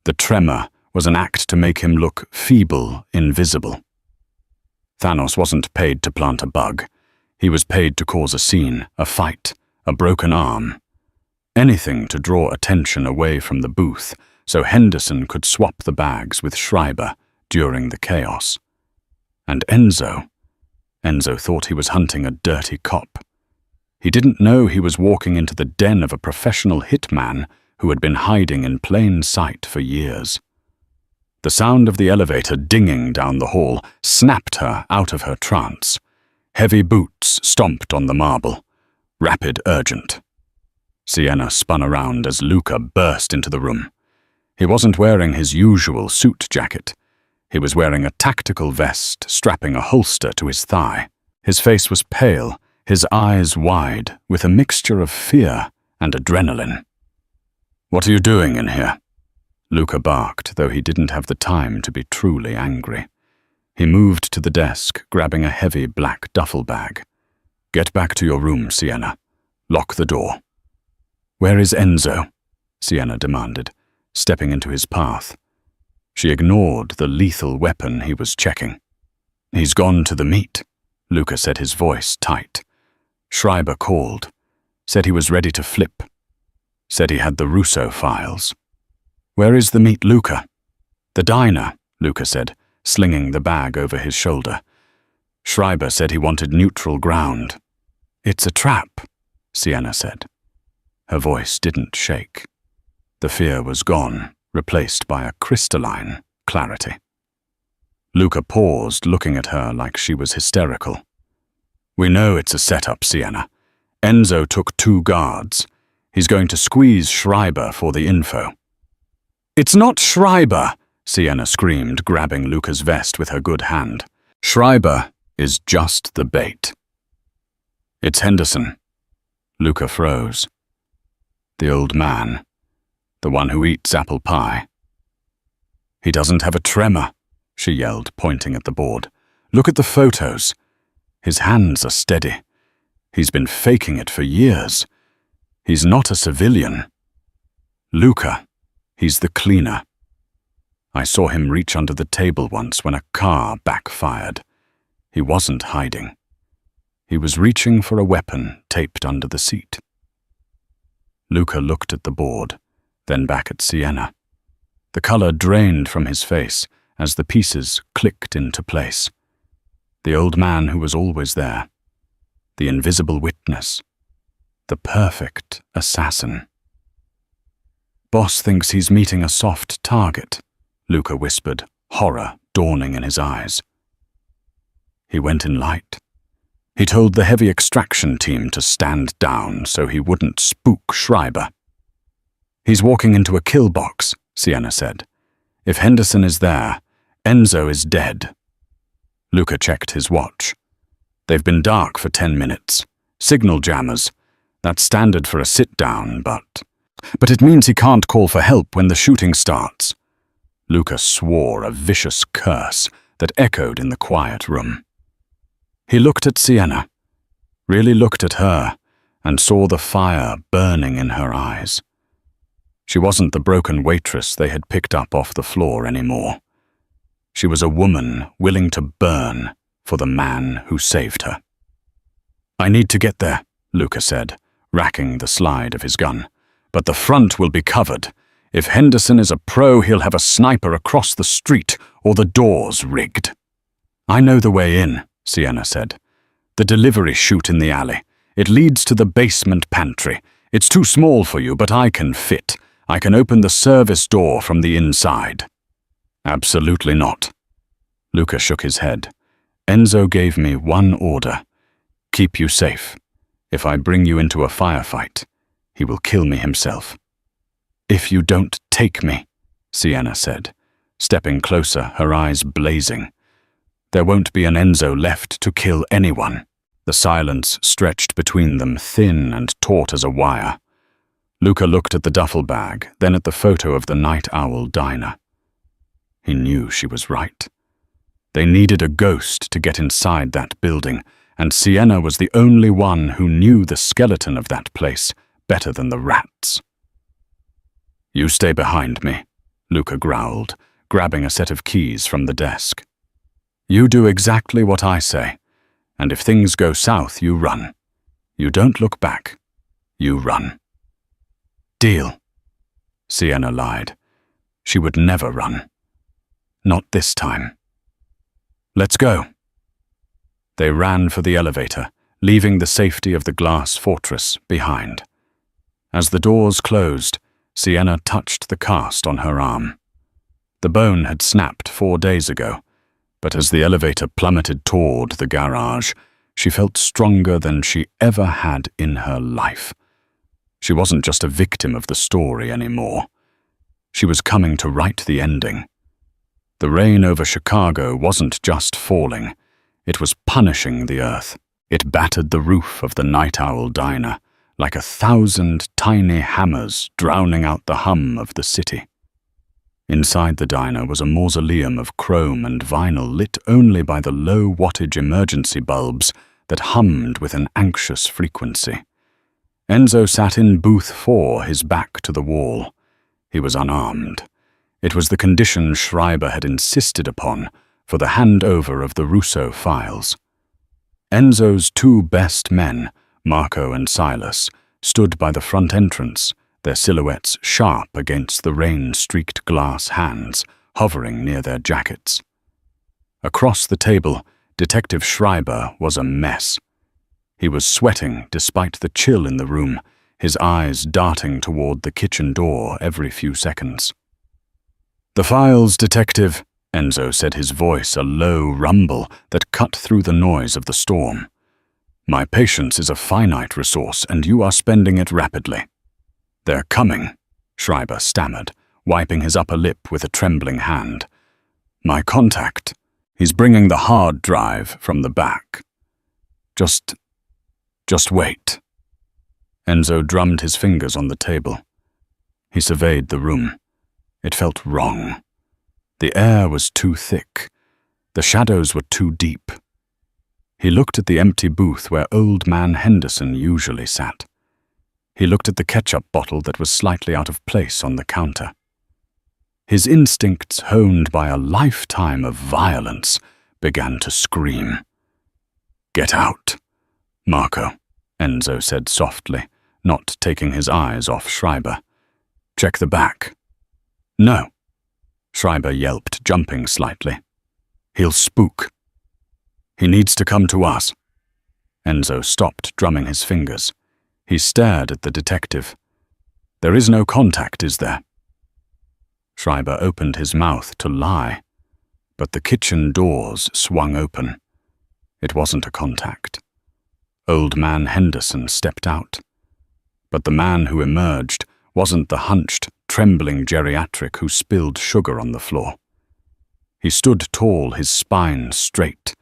[SPEAKER 1] The tremor was an act to make him look feeble, invisible. Thanos wasn't paid to plant a bug. He was paid to cause a scene, a fight, a broken arm. Anything to draw attention away from the booth so Henderson could swap the bags with Schreiber during the chaos. And Enzo thought he was hunting a dirty cop. He didn't know he was walking into the den of a professional hitman who had been hiding in plain sight for years. The sound of the elevator dinging down the hall snapped her out of her trance. Heavy boots stomped on the marble. Rapid, urgent. Sienna spun around as Luca burst into the room. He wasn't wearing his usual suit jacket. He was wearing a tactical vest, strapping a holster to his thigh. His face was pale, his eyes wide, with a mixture of fear and adrenaline. "What are you doing in here?" Luca barked, though he didn't have the time to be truly angry. He moved to the desk, grabbing a heavy black duffel bag. "Get back to your room, Sienna. Lock the door." "Where is Enzo?" Sienna demanded, stepping into his path. She ignored the lethal weapon he was checking. "He's gone to the meet," Luca said, his voice tight. Schreiber called, said he was ready to flip, said he had the Russo files. "Where is the meet, Luca?" "The diner," Luca said, slinging the bag over his shoulder. Schreiber said he wanted neutral ground. "It's a trap," Sienna said. Her voice didn't shake. The fear was gone, replaced by a crystalline clarity. Luca paused, looking at her like she was hysterical. "We know it's a setup, Sienna. Enzo took 2 guards. He's going to squeeze Schreiber for the info." "It's not Schreiber!" Sienna screamed, grabbing Luca's vest with her good hand. "Schreiber is just the bait." "It's Henderson." Luca froze. "The old man. The one who eats apple pie." "He doesn't have a tremor," she yelled, pointing at the board. "Look at the photos. His hands are steady. He's been faking it for years. He's not a civilian. Luca, he's the cleaner. I saw him reach under the table once when a car backfired. He wasn't hiding. He was reaching for a weapon taped under the seat." Luca looked at the board, then back at Sienna. The color drained from his face as the pieces clicked into place. The old man who was always there. The invisible witness. The perfect assassin. "Boss thinks he's meeting a soft target," Luca whispered, horror dawning in his eyes. He went in light. He told the heavy extraction team to stand down so he wouldn't spook Schreiber. "He's walking into a kill box," Sienna said. "If Henderson is there, Enzo is dead." Luca checked his watch. "They've been dark for 10 minutes. Signal jammers. That's standard for a sit-down, but it means he can't call for help when the shooting starts." Luca swore a vicious curse that echoed in the quiet room. He looked at Sienna, really looked at her, and saw the fire burning in her eyes. She wasn't the broken waitress they had picked up off the floor anymore. She was a woman willing to burn for the man who saved her. "I need to get there," Luca said, racking the slide of his gun. "But the front will be covered. If Henderson is a pro, he'll have a sniper across the street or the doors rigged." "I know the way in," Sienna said. "The delivery chute in the alley. It leads to the basement pantry. It's too small for you, but I can fit. I can open the service door from the inside." "Absolutely not." Luca shook his head. "Enzo gave me one order. Keep you safe. If I bring you into a firefight, he will kill me himself." "If you don't take me," Sienna said, stepping closer, her eyes blazing. "There won't be an Enzo left to kill anyone." The silence stretched between them, thin and taut as a wire. Luca looked at the duffel bag, then at the photo of the Night Owl diner. He knew she was right. They needed a ghost to get inside that building, and Sienna was the only one who knew the skeleton of that place better than the rats. "You stay behind me," Luca growled, grabbing a set of keys from the desk. "You do exactly what I say, and if things go south, you run. You don't look back. You run." "Deal." Sienna lied. She would never run. Not this time. "Let's go." They ran for the elevator, leaving the safety of the glass fortress behind. As the doors closed, Sienna touched the cast on her arm. The bone had snapped 4 days ago, but as the elevator plummeted toward the garage, she felt stronger than she ever had in her life. She wasn't just a victim of the story anymore. She was coming to write the ending. The rain over Chicago wasn't just falling. It was punishing the earth. It battered the roof of the Night Owl diner like 1,000 tiny hammers drowning out the hum of the city. Inside the diner was a mausoleum of chrome and vinyl lit only by the low-wattage emergency bulbs that hummed with an anxious frequency. Enzo sat in booth 4, his back to the wall. He was unarmed. It was the condition Schreiber had insisted upon for the handover of the Russo files. Enzo's 2 best men, Marco and Silas, stood by the front entrance, their silhouettes sharp against the rain-streaked glass hands, hovering near their jackets. Across the table, Detective Schreiber was a mess. He was sweating despite the chill in the room, his eyes darting toward the kitchen door every few seconds. "The files, Detective," Enzo said, his voice a low rumble that cut through the noise of the storm. "My patience is a finite resource, and you are spending it rapidly." "They're coming," Schreiber stammered, wiping his upper lip with a trembling hand. "My contact. He's bringing the hard drive from the back. Just wait." Enzo drummed his fingers on the table. He surveyed the room. It felt wrong. The air was too thick. The shadows were too deep. He looked at the empty booth where Old Man Henderson usually sat. He looked at the ketchup bottle that was slightly out of place on the counter. His instincts, honed by a lifetime of violence, began to scream. "Get out, Marco," Enzo said softly, not taking his eyes off Schreiber. "Check the back." "No," Schreiber yelped, jumping slightly. "He'll spook. He needs to come to us." Enzo stopped drumming his fingers. He stared at the detective. "There is no contact, is there?" Schreiber opened his mouth to lie, but the kitchen doors swung open. It wasn't a contact. Old Man Henderson stepped out. But the man who emerged wasn't the hunched, trembling geriatric who spilled sugar on the floor. He stood tall, his spine straight,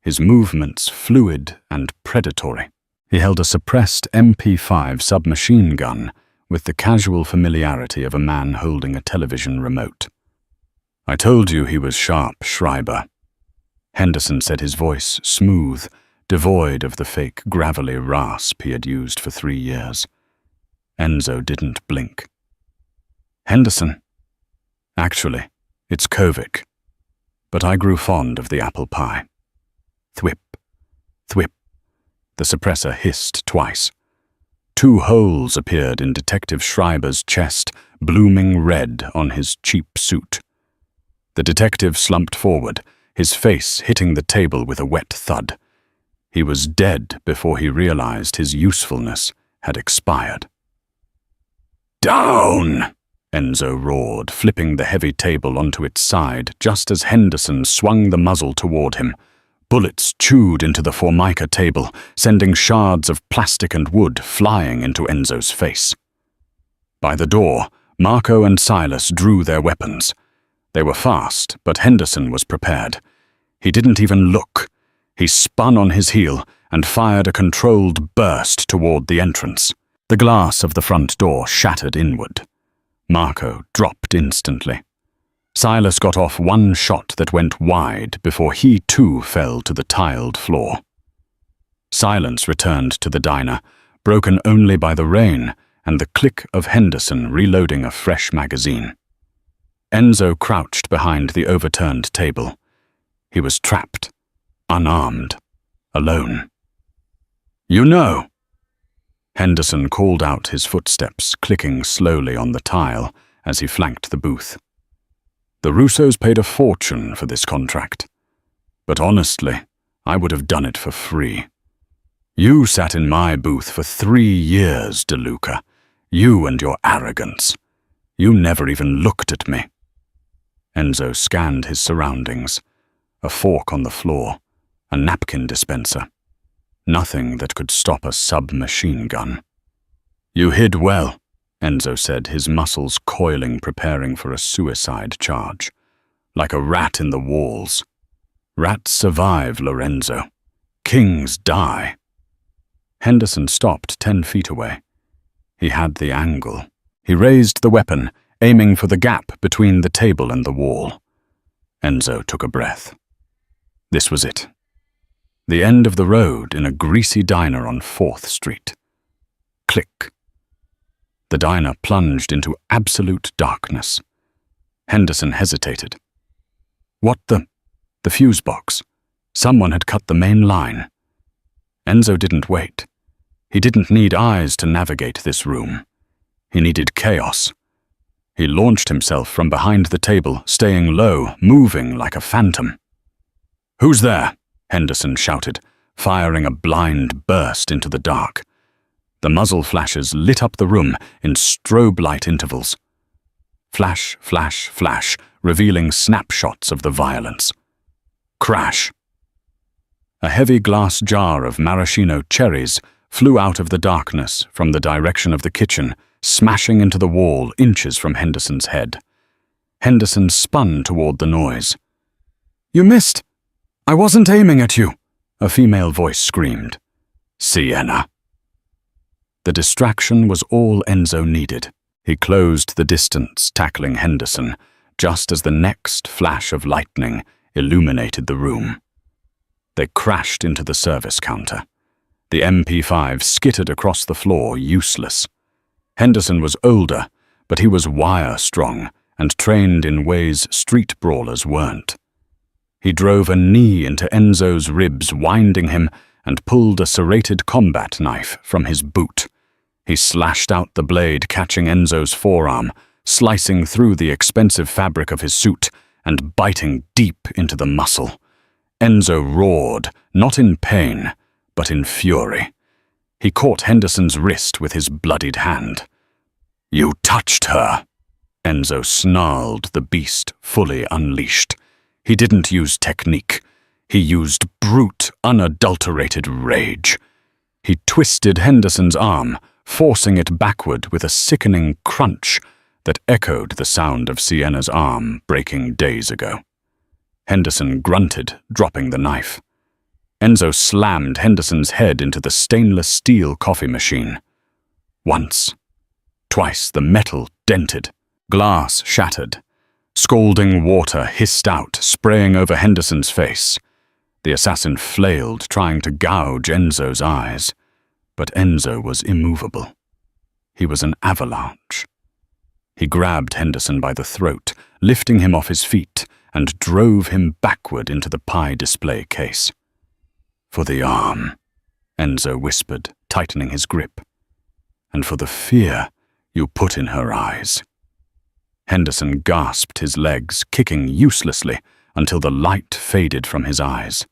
[SPEAKER 1] his movements fluid and predatory. He held a suppressed MP5 submachine gun with the casual familiarity of a man holding a television remote. "I told you he was sharp, Schreiber," Henderson said, his voice smooth, devoid of the fake gravelly rasp he had used for 3 years. Enzo didn't blink. "Henderson? Actually, it's Kovic. But I grew fond of the apple pie." Thwip, thwip. The suppressor hissed twice. 2 holes appeared in Detective Schreiber's chest, blooming red on his cheap suit. The detective slumped forward, his face hitting the table with a wet thud. He was dead before he realized his usefulness had expired. "Down!" Enzo roared, flipping the heavy table onto its side just as Henderson swung the muzzle toward him. Bullets chewed into the formica table, sending shards of plastic and wood flying into Enzo's face. By the door, Marco and Silas drew their weapons. They were fast, but Henderson was prepared. He didn't even look. He spun on his heel and fired a controlled burst toward the entrance. The glass of the front door shattered inward. Marco dropped instantly. Silas got off one shot that went wide before he too fell to the tiled floor. Silence returned to the diner, broken only by the rain and the click of Henderson reloading a fresh magazine. Enzo crouched behind the overturned table. He was trapped, unarmed, alone. "You know!" Henderson called out, his footsteps clicking slowly on the tile as he flanked the booth. "The Russos paid a fortune for this contract. But honestly, I would have done it for free. You sat in my booth for 3 years, DeLuca. You and your arrogance. You never even looked at me." Enzo scanned his surroundings. A fork on the floor, a napkin dispenser. Nothing that could stop a submachine gun. "You hid well," Enzo said, his muscles coiling, preparing for a suicide charge. "Like a rat in the walls. Rats survive, Lorenzo. Kings die." Henderson stopped 10 feet away. He had the angle. He raised the weapon, aiming for the gap between the table and the wall. Enzo took a breath. This was it. The end of the road in a greasy diner on 4th Street. Click. The diner plunged into absolute darkness. Henderson hesitated. What the fuse box. Someone had cut the main line. Enzo didn't wait. He didn't need eyes to navigate this room. He needed chaos. He launched himself from behind the table, staying low, moving like a phantom. "Who's there?" Henderson shouted, firing a blind burst into the dark. The muzzle flashes lit up the room in strobe light intervals. Flash, flash, flash, revealing snapshots of the violence. Crash. A heavy glass jar of maraschino cherries flew out of the darkness from the direction of the kitchen, smashing into the wall inches from Henderson's head. Henderson spun toward the noise. "You missed! I wasn't aiming at you!" a female voice screamed. "Sienna." The distraction was all Enzo needed. He closed the distance, tackling Henderson, just as the next flash of lightning illuminated the room. They crashed into the service counter. The MP5 skittered across the floor, useless. Henderson was older, but he was wire-strong and trained in ways street brawlers weren't. He drove a knee into Enzo's ribs, winding him, and pulled a serrated combat knife from his boot. He slashed out the blade, catching Enzo's forearm, slicing through the expensive fabric of his suit and biting deep into the muscle. Enzo roared, not in pain, but in fury. He caught Henderson's wrist with his bloodied hand. "You touched her!" Enzo snarled, the beast fully unleashed. He didn't use technique. He used brute, unadulterated rage. He twisted Henderson's arm, forcing it backward with a sickening crunch that echoed the sound of Sienna's arm breaking days ago. Henderson grunted, dropping the knife. Enzo slammed Henderson's head into the stainless steel coffee machine. Once. Twice the metal dented. Glass shattered. Scalding water hissed out, spraying over Henderson's face. The assassin flailed, trying to gouge Enzo's eyes. But Enzo was immovable. He was an avalanche. He grabbed Henderson by the throat, lifting him off his feet, and drove him backward into the pie display case. "For the arm," Enzo whispered, tightening his grip. "And for the fear you put in her eyes." Henderson gasped his legs, kicking uselessly until the light faded from his eyes.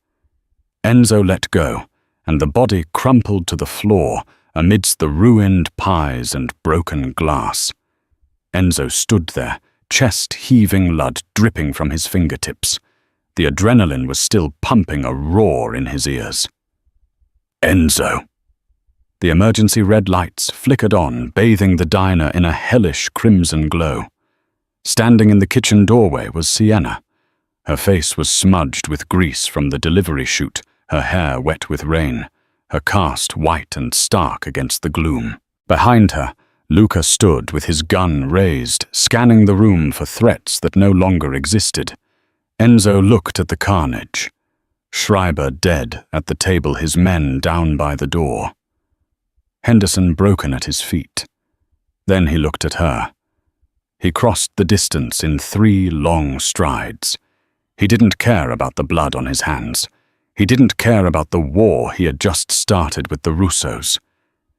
[SPEAKER 1] Enzo let go, and the body crumpled to the floor amidst the ruined pies and broken glass. Enzo stood there, chest heaving, blood dripping from his fingertips. The adrenaline was still pumping a roar in his ears. Enzo! The emergency red lights flickered on, bathing the diner in a hellish crimson glow. Standing in the kitchen doorway was Sienna. Her face was smudged with grease from the delivery chute, her hair wet with rain, her cast white and stark against the gloom. Behind her, Luca stood with his gun raised, scanning the room for threats that no longer existed. Enzo looked at the carnage. Schreiber dead at the table, his men down by the door. Henderson broken at his feet. Then he looked at her. He crossed the distance in 3 long strides. He didn't care about the blood on his hands. He didn't care about the war he had just started with the Russos.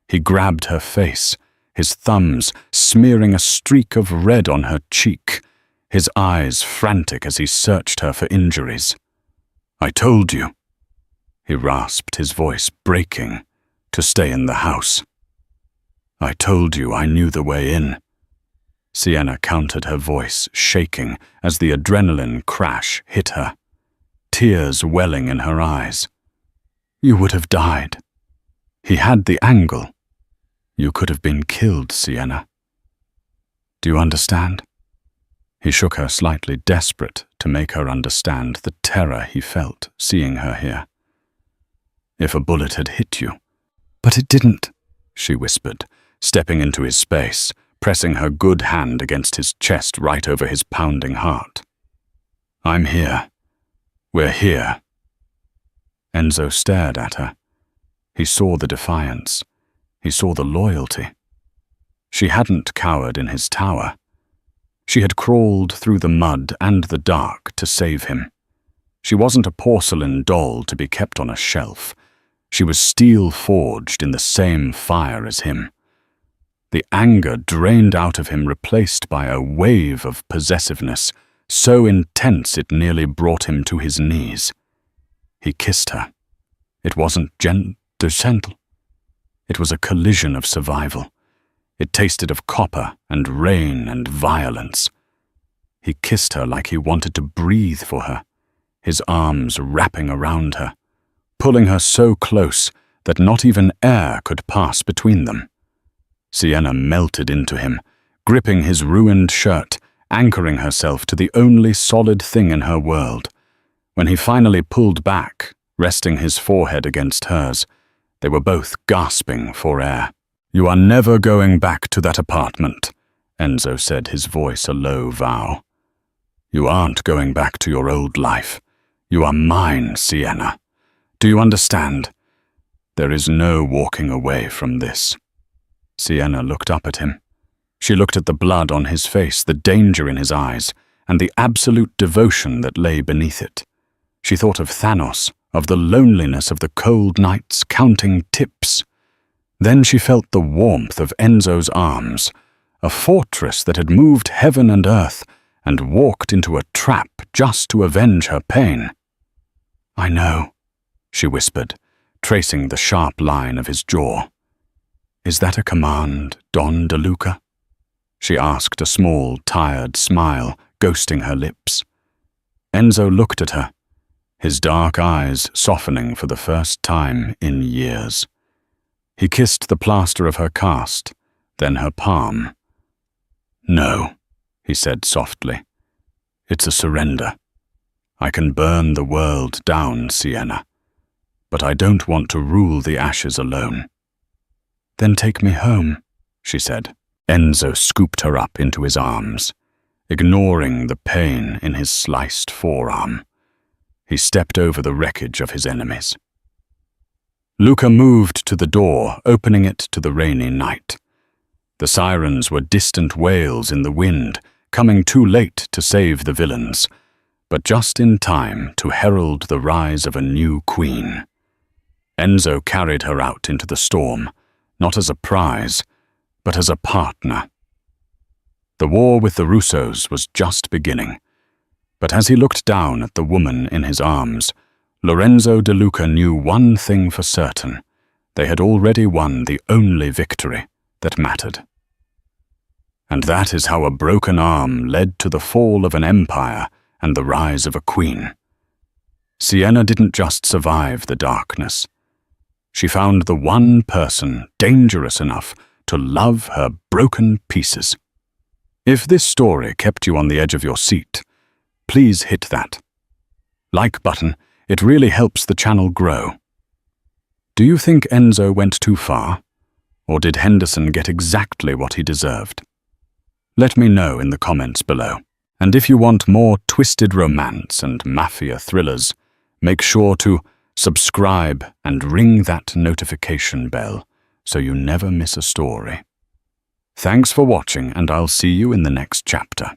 [SPEAKER 1] He grabbed her face, his thumbs smearing a streak of red on her cheek, his eyes frantic as he searched her for injuries. "I told you," he rasped, his voice breaking, "to stay in the house. I told you I knew the way in." Sienna countered, her voice shaking as the adrenaline crash hit her, tears welling in her eyes. "You would have died. He had the angle. You could have been killed, Sienna. Do you understand?" He shook her, slightly desperate to make her understand the terror he felt seeing her here. "If a bullet had hit you." "But it didn't," she whispered, stepping into his space, pressing her good hand against his chest right over his pounding heart. "I'm here. We're here." Enzo stared at her. He saw the defiance. He saw the loyalty. She hadn't cowered in his tower. She had crawled through the mud and the dark to save him. She wasn't a porcelain doll to be kept on a shelf. She was steel forged in the same fire as him. The anger drained out of him, replaced by a wave of possessiveness, so intense it nearly brought him to his knees. He kissed her. It wasn't gentle. It was a collision of survival. It tasted of copper and rain and violence. He kissed her like he wanted to breathe for her, his arms wrapping around her, pulling her so close that not even air could pass between them. Sienna melted into him, gripping his ruined shirt, anchoring herself to the only solid thing in her world. When he finally pulled back, resting his forehead against hers, they were both gasping for air. "You are never going back to that apartment," Enzo said, his voice a low vow. "You aren't going back to your old life. You are mine, Sienna. Do you understand? There is no walking away from this." Sienna looked up at him. She looked at the blood on his face, the danger in his eyes, and the absolute devotion that lay beneath it. She thought of Thanos, of the loneliness of the cold nights counting tips. Then she felt the warmth of Enzo's arms, a fortress that had moved heaven and earth and walked into a trap just to avenge her pain. "I know," she whispered, tracing the sharp line of his jaw. "Is that a command, Don DeLuca?" She asked, a small, tired smile ghosting her lips. Enzo looked at her, his dark eyes softening for the first time in years. He kissed the plaster of her cast, then her palm. "No," he said softly. "It's a surrender. I can burn the world down, Sienna, but I don't want to rule the ashes alone." "Then take me home," she said. Enzo scooped her up into his arms, ignoring the pain in his sliced forearm. He stepped over the wreckage of his enemies. Luca moved to the door, opening it to the rainy night. The sirens were distant wails in the wind, coming too late to save the villains, but just in time to herald the rise of a new queen. Enzo carried her out into the storm, not as a prize, but as a partner. The war with the Russos was just beginning, but as he looked down at the woman in his arms, Lorenzo De Luca knew one thing for certain. They had already won the only victory that mattered. And that is how a broken arm led to the fall of an empire and the rise of a queen. Sienna didn't just survive the darkness. She found the one person dangerous enough to love her broken pieces. If this story kept you on the edge of your seat, please hit that like button. It really helps the channel grow. Do you think Enzo went too far? Or did Henderson get exactly what he deserved? Let me know in the comments below. And if you want more twisted romance and mafia thrillers, make sure to subscribe and ring that notification bell so you never miss a story. Thanks for watching, and I'll see you in the next chapter.